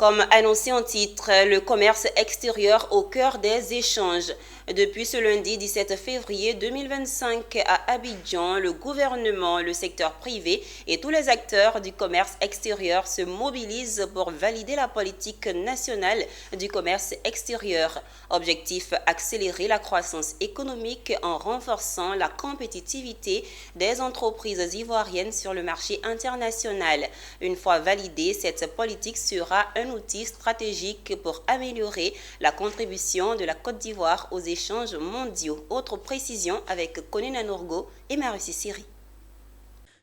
Comme annoncé en titre, le commerce extérieur au cœur des échanges. Depuis ce lundi 17 février 2025 à Abidjan, le gouvernement, le secteur privé et tous les acteurs du commerce extérieur se mobilisent pour valider la politique nationale du commerce extérieur. Objectif, accélérer la croissance économique en renforçant la compétitivité des entreprises ivoiriennes sur le marché international. Une fois validée, cette politique sera un outil stratégique pour améliorer la contribution de la Côte d'Ivoire aux échanges mondiaux. Autre précision avec Koné Nanorgo et Marussi Siri.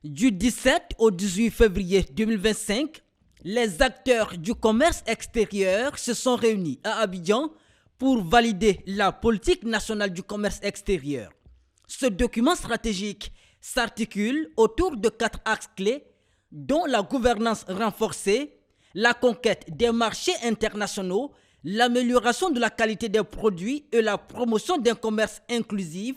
Du 17 au 18 février 2025, les acteurs du commerce extérieur se sont réunis à Abidjan pour valider la politique nationale du commerce extérieur. Ce document stratégique s'articule autour de 4 axes clés, dont la gouvernance renforcée, la conquête des marchés internationaux, l'amélioration de la qualité des produits et la promotion d'un commerce inclusif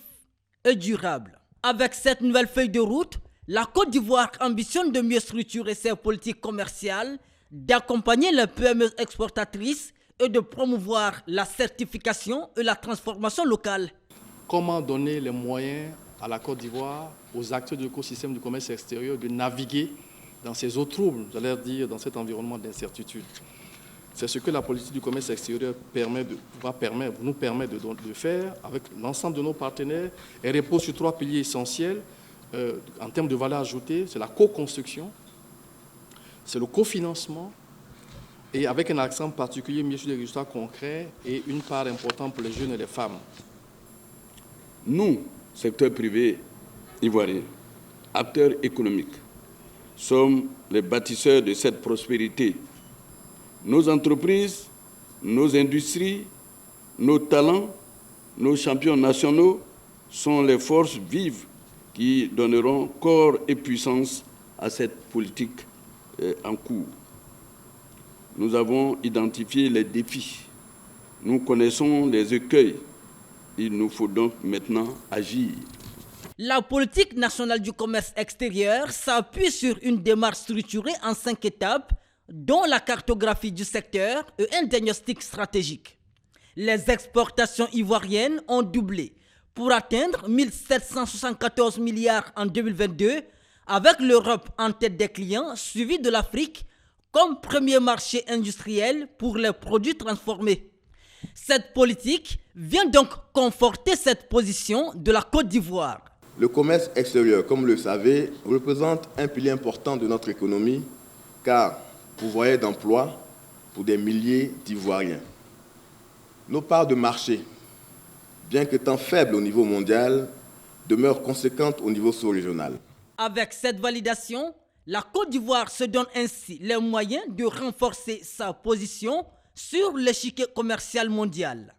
et durable. Avec cette nouvelle feuille de route, la Côte d'Ivoire ambitionne de mieux structurer ses politiques commerciales, d'accompagner les PME exportatrices et de promouvoir la certification et la transformation locale. Comment donner les moyens à la Côte d'Ivoire, aux acteurs de l'écosystème du commerce extérieur de naviguer dans ces eaux troubles, j'allais dire, dans cet environnement d'incertitude. C'est ce que la politique du commerce extérieur nous permet de faire avec l'ensemble de nos partenaires et repose sur 3 piliers essentiels en termes de valeur ajoutée. C'est la co-construction, c'est le cofinancement et avec un accent particulier mis sur des résultats concrets et une part importante pour les jeunes et les femmes. Nous, secteur privé ivoirien, acteurs économiques, sommes les bâtisseurs de cette prospérité. Nos entreprises, nos industries, nos talents, nos champions nationaux sont les forces vives qui donneront corps et puissance à cette politique en cours. Nous avons identifié les défis. Nous connaissons les écueils. Il nous faut donc maintenant agir. La politique nationale du commerce extérieur s'appuie sur une démarche structurée en 5 étapes, dont la cartographie du secteur et un diagnostic stratégique. Les exportations ivoiriennes ont doublé pour atteindre 1774 milliards en 2022, avec l'Europe en tête des clients, suivi de l'Afrique comme premier marché industriel pour les produits transformés. Cette politique vient donc conforter cette position de la Côte d'Ivoire. Le commerce extérieur, comme vous le savez, représente un pilier important de notre économie car pourvoyeur d'emplois pour des milliers d'Ivoiriens. Nos parts de marché, bien qu'étant faibles au niveau mondial, demeurent conséquentes au niveau sous-régional. Avec cette validation, la Côte d'Ivoire se donne ainsi les moyens de renforcer sa position sur l'échiquier commercial mondial.